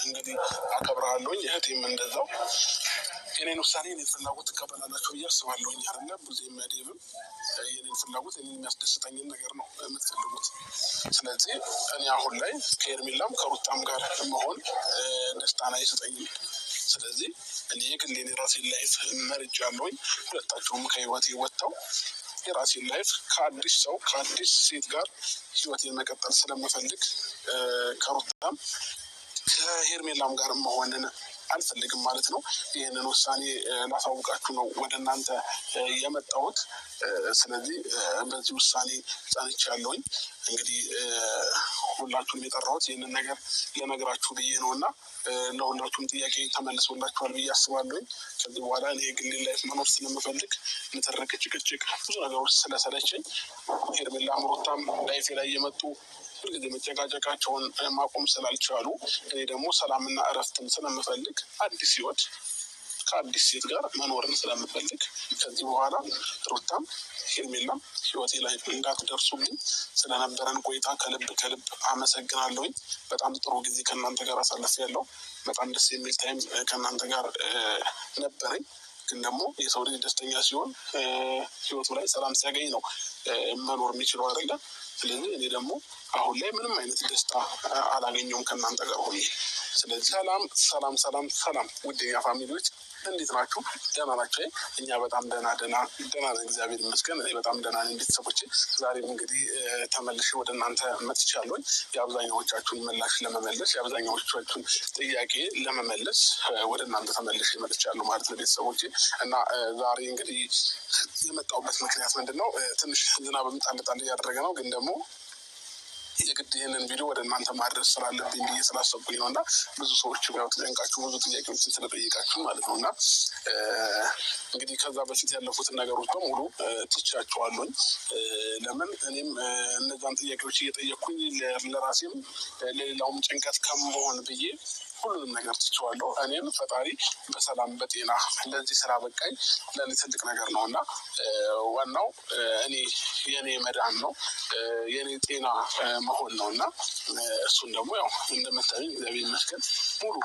እንግዲህ አከብራለሁኝ። እህቴም እንደዛው የኔን ውሳኔ የኔን ፍላጎት ትቀበላላችሁ ብዬ አስባለሁኝ። አይደለ ብዙ የሚያደብም የኔን ፍላጎት የኔን የሚያስደስተኝን ነገር ነው የምትፈልጉት። ስለዚህ እኔ አሁን ላይ ከኤርሜላም ከሩታም ጋር መሆን ደስታን አይሰጠኝም። ስለዚህ እኔ የግሌን የራሴን ላይፍ መርጫለሁኝ። ሁለታቸውም ከህይወቴ ወጥተው የራሴን ላይፍ ከአዲስ ሰው ከአዲስ ሴት ጋር ህይወቴን መቀጠል ስለምፈልግ ከሩታም ከሄርሜላም ጋር መሆንን አልፈልግም ማለት ነው። ይህንን ውሳኔ ላሳውቃችሁ ነው ወደ እናንተ የመጣሁት። ስለዚህ በዚህ ውሳኔ ጸንቻለሁኝ። እንግዲህ ሁላችሁም የጠራሁት ይህንን ነገር ልነግራችሁ ብዬ ነው እና ለሁላችሁም ጥያቄ ተመልሶላችኋል ብዬ አስባለሁኝ። ከዚህ በኋላ እኔ የግሌን ላይፍ መኖር ስለምፈልግ ንትርክ፣ ጭቅጭቅ፣ ብዙ ነገሮች ስለሰለቸኝ ሄርሜላም ሩታም ላይፌ ላይ የመጡ ሁልጊዜ መጨቃጨቃቸውን ማቆም ስላልቻሉ እኔ ደግሞ ሰላምና እረፍትን ስለምፈልግ አዲስ ህይወት ከአዲስ ሴት ጋር መኖርን ስለምፈልግ ከዚህ በኋላ ሩታም ሄርሜላም ህይወቴ ላይ እንዳትደርሱልኝ ስለነበረን ቆይታ ከልብ አመሰግናለሁኝ። በጣም ጥሩ ጊዜ ከእናንተ ጋር አሳልፌያለሁ። በጣም ደስ የሚል ታይም ከእናንተ ጋር ነበረኝ። ግን ደግሞ የሰው ልጅ ደስተኛ ሲሆን ህይወቱ ላይ ሰላም ሲያገኝ ነው መኖር የሚችለው አይደለም። ስለዚህ እኔ ደግሞ አሁን ላይ ምንም አይነት ደስታ አላገኘውም ከእናንተ ጋር ሆኜ። ስለዚህ ሰላም ውዴኛ ፋሚሊዎች እንዴት ናችሁ? ደህና ናቸው? እኛ በጣም ደህና ነን፣ እግዚአብሔር ይመስገን። እኔ በጣም ደህና ነኝ ቤተሰቦቼ። ዛሬም እንግዲህ ተመልሼ ወደ እናንተ መጥቻለሁኝ። የአብዛኛዎቻችሁን ምላሽ ለመመለስ የአብዛኛዎቻችሁን ጥያቄ ለመመለስ ወደ እናንተ ተመልሼ መጥቻለሁ ማለት ነው ቤተሰቦቼ። እና ዛሬ እንግዲህ የመጣሁበት ምክንያት ምንድን ነው? ትንሽ ዝናብ ጣል እያደረገ ነው፣ ግን ደግሞ የግድ ይህንን ቪዲዮ ወደ እናንተ ማድረስ ስላለብኝ ብዬ ስላሰብኩኝ ነው። እና ብዙ ሰዎች ያው ተጨንቃችሁ ብዙ ጥያቄዎችን ስለጠየቃችሁ ማለት ነው። እና እንግዲህ ከዛ በፊት ያለፉትን ነገሮች በሙሉ ትቻቸዋለሁኝ። ለምን እኔም እነዛን ጥያቄዎች እየጠየቅኩኝ ለራሴም ለሌላውም ጭንቀት ከመሆን ብዬ ሁሉንም ነገር ትቼዋለሁ። እኔም ፈጣሪ በሰላም በጤና ለዚህ ስራ በቃኝ ለእኔ ትልቅ ነገር ነው እና ዋናው የኔ መዳን ነው የኔ ጤና መሆን ነው። እና እሱን ደግሞ ያው እንደምታዩኝ እግዚአብሔር ይመስገን ሙሉ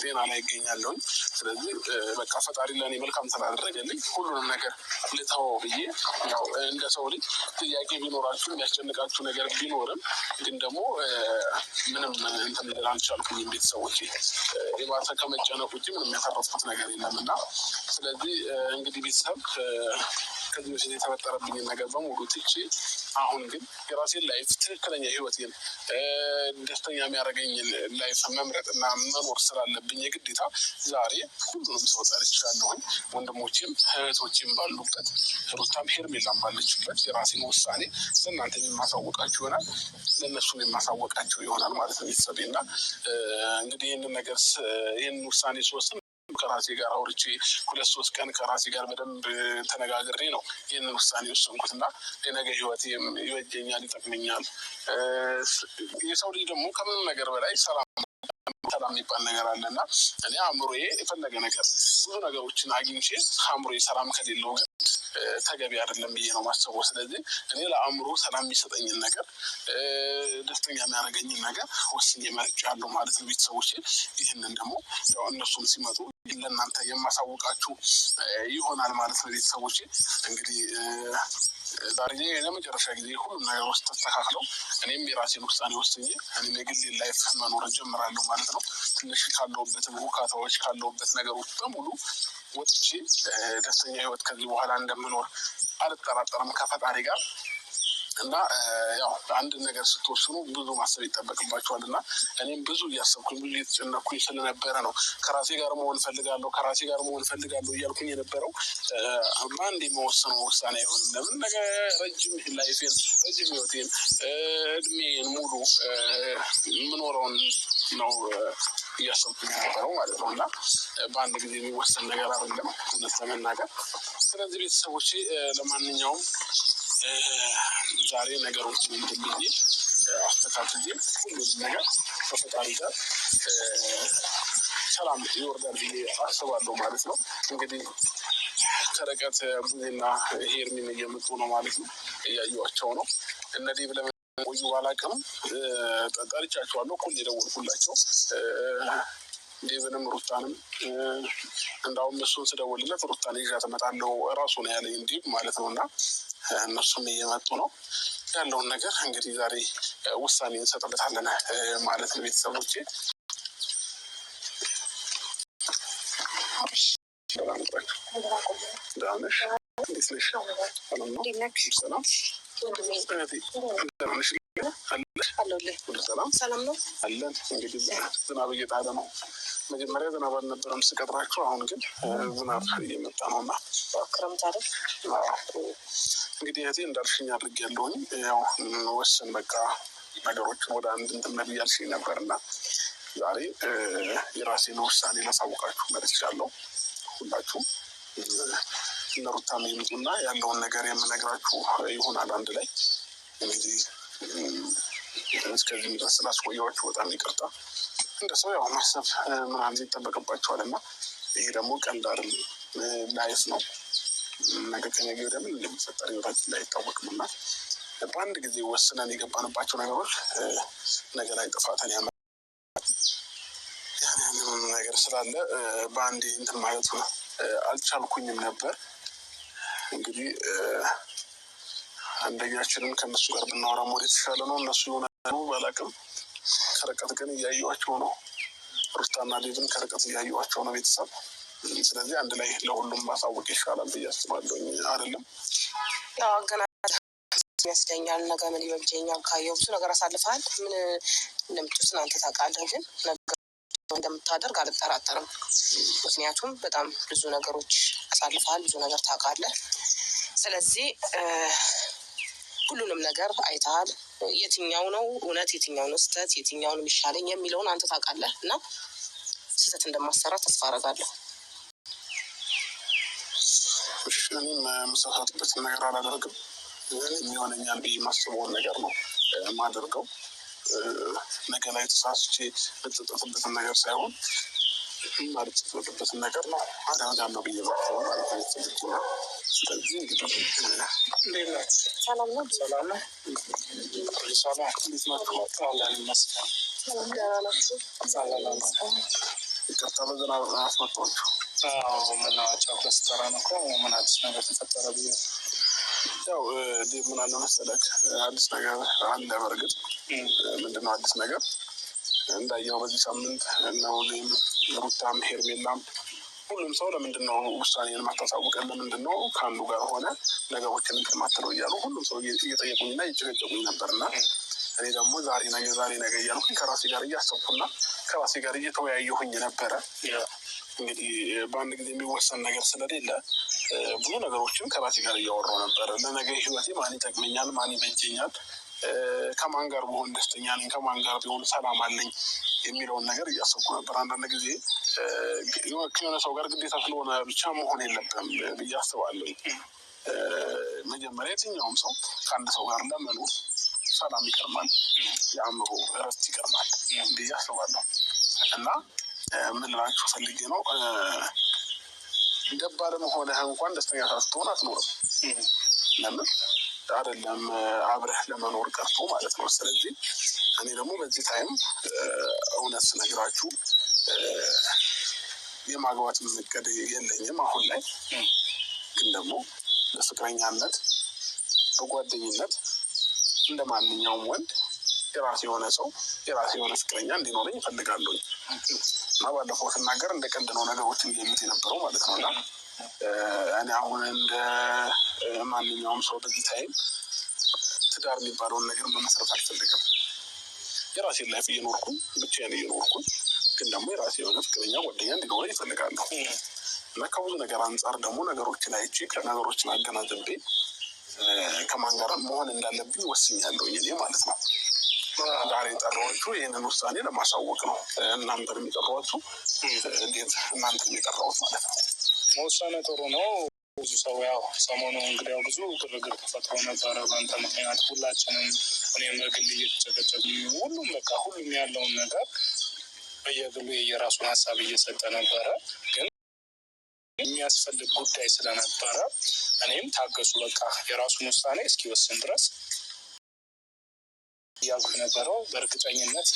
ጤና ላይ ይገኛለሁኝ። ስለዚህ በቃ ፈጣሪ ለእኔ መልካም ስላደረገልኝ ሁሉንም ነገር ልተወው ብዬ ያው እንደ ሰው ልጅ ጥያቄ ቢኖራችሁ የሚያስጨንቃችሁ ነገር ቢኖርም ግን ደግሞ ምንም እንትን ልል አልቻልኩኝም ቤተሰቦች። የባሰ ከመጨነቅ ውጭ ምንም ያተረፍኩት ነገር የለም። እና ስለዚህ እንግዲህ ቤተሰብ ከዚህ በፊት የተፈጠረብኝን ነገር በሙሉ ትቼ አሁን ግን የራሴን ላይፍ ትክክለኛ ህይወቴን ደስተኛ የሚያደርገኝን ላይፍ መምረጥና መኖር ስላለብኝ የግዴታ ዛሬ ሁሉንም ሰው ጠርቻለሁኝ። ወንድሞቼም እህቶቼም ባሉበት ሩታም ሄርሜላም ባለችበት የራሴን ውሳኔ ለእናንተ የማሳወቃችሁ ይሆናል፣ ለእነሱም የማሳወቃቸው ይሆናል ማለት ነው ቤተሰቤ። እና እንግዲህ ይህንን ውሳኔ ስወስን ከራሴ ጋር አውርቼ 2-3 ቀን ከራሴ ጋር በደንብ ተነጋግሬ ነው ይህንን ውሳኔ ወሰንኩት። እና የነገ ህይወቴም ይበጀኛል፣ ይጠቅመኛል። የሰው ልጅ ደግሞ ከምንም ነገር በላይ ሰላም የሚባል ነገር አለ። እና እኔ አእምሮዬ የፈለገ ነገር ብዙ ነገሮችን አግኝቼ አእምሮዬ ሰላም ከሌለው ግን ተገቢ አይደለም ብዬ ነው ማስበው። ስለዚህ እኔ ለአእምሮ ሰላም የሚሰጠኝን ነገር ደስተኛ የሚያደርገኝን ነገር ወስኜ መርጫለሁ ማለት ነው ቤተሰቦቼ። ይህንን ደግሞ ያው እነሱም ሲመጡ ለእናንተ የማሳውቃችሁ ይሆናል ማለት ነው ቤተሰቦቼ። እንግዲህ ዛሬ ለመጨረሻ ጊዜ ሁሉም ነገር ውስጥ ተስተካክለው እኔም የራሴን ውሳኔ ወስኜ እኔም የግሌን ላይፍ መኖር ጀምራለሁ ማለት ነው። ትንሽ ካለሁበት ውካታዎች ካለሁበት ነገሮች በሙሉ ወጥቼ ደስተኛ ህይወት ከዚህ በኋላ እንደምኖር አልጠራጠርም ከፈጣሪ ጋር። እና ያው አንድ ነገር ስትወስኑ ብዙ ማሰብ ይጠበቅባቸዋል። እና እኔም ብዙ እያሰብኩኝ ብዙ እየተጨነኩኝ ስለነበረ ነው ከራሴ ጋር መሆን ፈልጋለሁ እያልኩኝ የነበረው። በአንድ የመወሰነው ውሳኔ አይሆንም። ለምን ነገ ረጅም ላይፌን ረጅም ህይወቴን እድሜን ሙሉ የምኖረውን ነው እያሰብኩኝ የነበረው ማለት ነው። እና በአንድ ጊዜ የሚወሰን ነገር አይደለም እውነት ለመናገር። ስለዚህ ቤተሰቦቼ ለማንኛውም ዛሬ ነገሮችን እንድንብዬ አስተካክዬ ሁሉንም ነገር ከፈጣሪ ጋር ሰላም ይወርዳል ብዬ አስባለሁ ማለት ነው። እንግዲህ ከርቀት ቡዜና ሄርሚን እየመጡ ነው ማለት ነው። እያዩዋቸው ነው እነዚህ ቆዩ ባላቅም ጠርቻቸዋለሁ። እኮ የደወልኩላቸው ዴቭንም ሩታንም እንዳውም እሱን ስደውልለት ሩታን ይዣት እመጣለሁ እራሱ ነው ያለኝ ዴቭ ማለት ነው። እና እነሱም እየመጡ ነው። ያለውን ነገር እንግዲህ ዛሬ ውሳኔ እንሰጥበታለን ማለት ነው። ቤተሰቦቼ ሰላም ነው አለን። እንግዲህ ዝናብ እየጣለ ነው። መጀመሪያ ዝናብ አልነበረም ስቀጥራችሁ፣ አሁን ግን ዝናብ እየመጣ ነው እና ክረምት አይደል? እንግዲህ እህቴ እንዳልሽኝ አድርጌያለሁኝ። ያው ወሰን በቃ ነገሮችን ወደ አንድ እንትን እያልሽኝ ነበር እና ዛሬ የራሴን ውሳኔ ላሳውቃችሁ መጥቻለሁ። ሁላችሁም እነ ሩታም ይምጡና ያለውን ነገር የምነግራችሁ ይሆናል አንድ ላይ። እንግዲህ እስከዚህ ድረስ ስላስቆየኋችሁ በጣም ይቅርታ። እንደ ሰው ያው ማሰብ ምናምን ይጠበቅባቸዋል እና ይሄ ደግሞ ቀልድ አይደለም፣ ላይፍ ነው። ነገ ከነገ ወዲያ ምን እንደሚፈጠር ህይወታችን ላይ አይታወቅም እና በአንድ ጊዜ ወስነን የገባንባቸው ነገሮች ነገ ላይ ጥፋትን ያመጣል። ያንን ነገር ስላለ በአንዴ እንትን ማለቱ አልቻልኩኝም ነበር። እንግዲህ አንደኛችንን ከእነሱ ጋር ብናወራ ሞት የተሻለ ነው። እነሱ የሆነ ባላቅም ከርቀት ግን እያየኋቸው ነው። ሩታና ዴቭን ከርቀት እያየኋቸው ነው ቤተሰብ። ስለዚህ አንድ ላይ ለሁሉም ማሳወቅ ይሻላል ብዬ አስባለሁ። አይደለም ያው አገናኝ ያስደኛል። ነገ ምን ይበጀኛል? ካየው ብዙ ነገር አሳልፈሃል። ምን እንደምትወስን አንተ ታውቃለህ። ግን ነገር እንደምታደርግ አልጠራጠርም። ምክንያቱም በጣም ብዙ ነገሮች አሳልፈሃል፣ ብዙ ነገር ታውቃለህ። ስለዚህ ሁሉንም ነገር አይተሃል። የትኛው ነው እውነት፣ የትኛው ነው ስህተት፣ የትኛው ነው የሚሻለኝ የሚለውን አንተ ታውቃለህ እና ስህተት እንደማሰራ ተስፋ አደርጋለሁ። እኔም የምሳሳትበትን ነገር አላደርግም። የሚሆነኛል ብዬ የማስበውን ነገር ነው የማደርገው። ነገ ላይ ተሳስቼ የምጸጸትበትን ነገር ሳይሆን የማልጸጸትበትን ነገር ነው አደርጋለሁ ብዬ ማስበው ማለት ነው። ስለዚህ እንግዲህ እንዴት ናችሁ? ሰላም ነው? ሰላም ነው። ሰላም እንዴት ናችሁ? አለን ይመስገን። ደህና ናችሁ? ይቅርታ በዝናብ አስመጣኋችሁ። ምናቸው በስተራ ነው እኮ ምን አዲስ ነገር ተፈጠረ ብዬ ያው ምን አለ መሰለክ፣ አዲስ ነገር አለ። በእርግጥ ምንድነው አዲስ ነገር? እንዳየው በዚህ ሳምንት ነው ሩታም ሄርሜላም ሁሉም ሰው ለምንድነው ውሳኔን ማታሳውቀን? ለምንድነው ከአንዱ ጋር ሆነ ነገሮችን እንትን ማትለው እያሉ ሁሉም ሰው እየጠየቁኝና እየጨቀጨቁኝ ነበርና እኔ ደግሞ ዛሬ ነገ እያልኩኝ ከራሴ ጋር እያሰብኩና ከራሴ ጋር እየተወያየሁኝ ነበረ። እንግዲህ በአንድ ጊዜ የሚወሰን ነገር ስለሌለ ብዙ ነገሮችን ከራሴ ጋር እያወራሁ ነበረ። ለነገ ህይወቴ ማን ይጠቅመኛል፣ ማን ይበጀኛል፣ ከማን ጋር ብሆን ደስተኛ ነኝ፣ ከማን ጋር ቢሆን ሰላም አለኝ የሚለውን ነገር እያሰብኩ ነበር። አንዳንድ ጊዜ ከሆነ ሰው ጋር ግዴታ ስለሆነ ብቻ መሆን የለብንም ብዬ አስባለሁ። መጀመሪያ የትኛውም ሰው ከአንድ ሰው ጋር ለመኖር ሰላም ይቀርማል፣ የአእምሮ እረፍት ይቀርማል ብዬ አስባለሁ። እና ምን ልላችሁ ፈልጌ ነው፣ ደባልም ሆነህ እንኳን ደስተኛ ሳትሆን አትኖርም። ለምን አይደለም አብረህ ለመኖር ቀርቶ ማለት ነው። ስለዚህ እኔ ደግሞ በዚህ ታይም እውነት ስነግራችሁ የማግባት እቅድ የለኝም አሁን ላይ። ግን ደግሞ በፍቅረኛነት በጓደኝነት እንደ ማንኛውም ወንድ የራሴ የሆነ ሰው የራሴ የሆነ ፍቅረኛ እንዲኖረኝ እፈልጋለሁ። እና ባለፈው ስናገር እንደ ቀልድ ነው ነገሮችን እየሉት የነበረው ማለት ነው። እና እኔ አሁን እንደ ማንኛውም ሰው በዚህ ታይም ትዳር የሚባለውን ነገር መመስረት አልፈልግም። የራሴን ላይፍ እየኖርኩኝ ብቻዬን እየኖርኩኝ፣ ግን ደግሞ የራሴ የሆነ ፍቅረኛ ጓደኛ እንዲኖረኝ እፈልጋለሁ። እና ከብዙ ነገር አንጻር ደግሞ ነገሮችን አይቼ ከነገሮችን አገናዝቤ ከማን ጋር መሆን እንዳለብኝ ወስኛለሁ እኔ ማለት ነው። ዛሬ የጠራኋችሁ ይህንን ውሳኔ ለማሳወቅ ነው። እናንተን የሚጠራኋችሁ እንዴት እናንተን የሚጠራሁት ማለት ነው። መወሰነ ጥሩ ነው። ብዙ ሰው ያው ሰሞኑ እንግዲህ ያው ብዙ ግርግር ተፈጥሮ ነበረ በአንተ ምክንያት። ሁላችንም እኔም በግል እየተጨቀጨቅ ሁሉም በቃ ሁሉም ያለውን ነገር በየግሉ የራሱን ሀሳብ እየሰጠ ነበረ። ግን የሚያስፈልግ ጉዳይ ስለነበረ እኔም ታገሱ በቃ የራሱን ውሳኔ እስኪወስን ድረስ እያልኩ የነበረው በእርግጠኝነት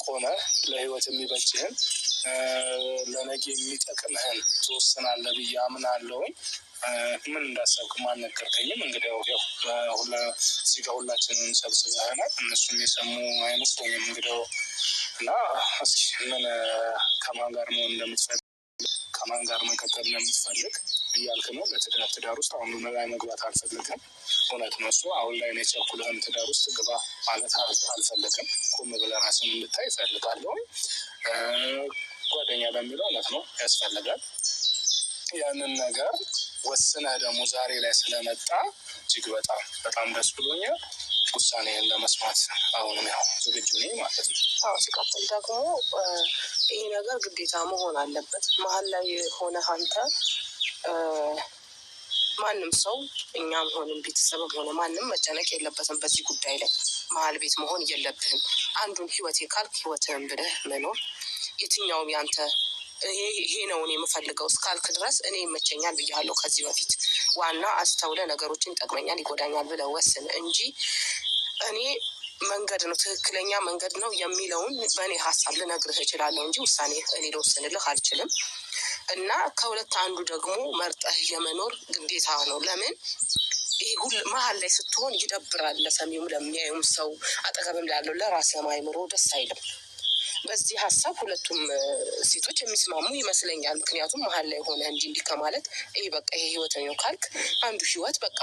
ቆመ ለህይወት የሚበጅህን ለነገ የሚጠቅምህን ትወስናለህ ብዬ አምናለሁኝ። ምን እንዳሰብክም አልነገርከኝም። እንግዲህ ያው እዚህ ጋር ሁላችንን ሰብስበናል። እነሱም የሰሙ አይመስለኝም እንግዲህ እና እስኪ ምን ከማን ጋር መሆን እንደምትፈልግ ከማን ጋር መቀጠል እንደምትፈልግ እያልክ ነው። በትዳር ውስጥ አሁን ላይ መግባት አልፈልግም። እውነት ነው እሱ። አሁን ላይ ነው የቸኩልህም ትዳር ውስጥ ግባ ማለት አልፈልግም። ቆም ብለህ ራስን እንድታይ እፈልጋለሁ። ጓደኛ ለሚለው እውነት ነው ያስፈልጋል። ያንን ነገር ወስነህ ደግሞ ዛሬ ላይ ስለመጣ እጅግ በጣም ደስ ብሎኛል። ውሳኔህን ለመስማት አሁንም ያው ዝግጁ ነኝ ማለት ነው። ሲቀጥል ደግሞ ይሄ ነገር ግዴታ መሆን አለበት። መሀል ላይ ሆነህ አንተ ማንም ሰው እኛም ሆንም ቤተሰብም ሆነ ማንም መጨነቅ የለበትም በዚህ ጉዳይ ላይ። መሀል ቤት መሆን የለብህም። አንዱን ህይወቴ ካልክ ህይወትህን ብለህ መኖር። የትኛውም ያንተ ይሄ ነው እኔ የምፈልገው እስካልክ ድረስ እኔ ይመቸኛል ብያለሁ ከዚህ በፊት። ዋና አስተውለ ነገሮችን ይጠቅመኛል ይጎዳኛል ብለህ ወስን እንጂ እኔ መንገድ ነው ትክክለኛ መንገድ ነው የሚለውን በእኔ ሀሳብ ልነግርህ እችላለሁ እንጂ ውሳኔ እኔ ልወስንልህ አልችልም። እና ከሁለት አንዱ ደግሞ መርጠህ የመኖር ግዴታ ነው። ለምን ይሄ ሁሉ መሀል ላይ ስትሆን ይደብራል። ለሰሚውም ለሚያዩም ሰው አጠገብም ላለው ለራስህም አይምሮ ደስ አይልም። በዚህ ሀሳብ ሁለቱም ሴቶች የሚስማሙ ይመስለኛል። ምክንያቱም መሀል ላይ ሆነ እንዲህ ከማለት ይሄ በቃ ይሄ ህይወት ነው ካልክ አንዱ ህይወት በቃ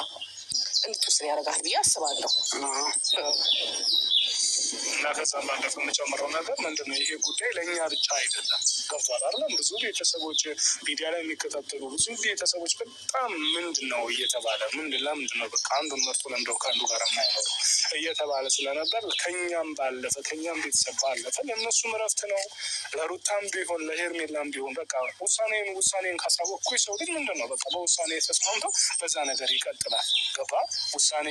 እንድትወስን ያደርጋል ብዬ አስባለሁ። እና ከዛም ባለፈ የምጨምረው ነገር ምንድን ነው፣ ይሄ ጉዳይ ለእኛ ብቻ አይደለም። ገብቷል አይደለም? ብዙ ቤተሰቦች ሚዲያ ላይ የሚከታተሉ ብዙ ቤተሰቦች በጣም ምንድን ነው እየተባለ ለምንድን ነው በቃ አንዱን መርጦ ለምደው ከአንዱ ጋር የማይኖሩ እየተባለ ስለነበር ከኛም ቤተሰብ ባለፈ ለእነሱም እረፍት ነው። ለሩታም ቢሆን ለሄርሜላም ቢሆን በቃ ውሳኔን ካሳወቅኩ ሰው ልጅ ምንድን ነው በቃ በውሳኔ ተስማምተው በዛ ነገር ይቀጥላል። ገባ? ውሳኔ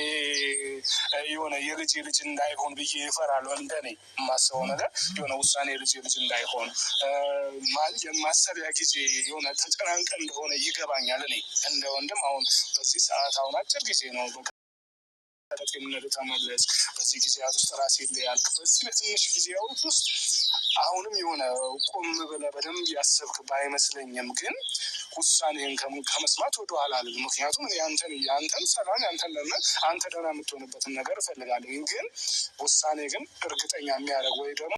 የሆነ የልጅ እንዳይሆን ብዬ ይፈራለሁ። እንደኔ የማስበው ነገር የሆነ ውሳኔ ልጅ እንዳይሆን የማሰቢያ ጊዜ የሆነ ተጨናንቀ እንደሆነ ይገባኛል። እኔ እንደ ወንድም አሁን በዚህ ሰዓት አሁን አጭር ጊዜ ነው የምንሄድ ተመለስ። በዚህ ጊዜያት ውስጥ ራሴን ያልክ በዚህ በትንሽ ጊዜያት ውስጥ አሁንም የሆነ ቆም ብለህ በደንብ ያሰብክ ባይመስለኝም ግን ውሳኔህን ከመስማት ወደኋላ አልልም። ምክንያቱም ያንተን ሰላም አንተ ደህና የምትሆንበትን ነገር እፈልጋለሁ። ግን ውሳኔ ግን እርግጠኛ የሚያደርግ ወይ ደግሞ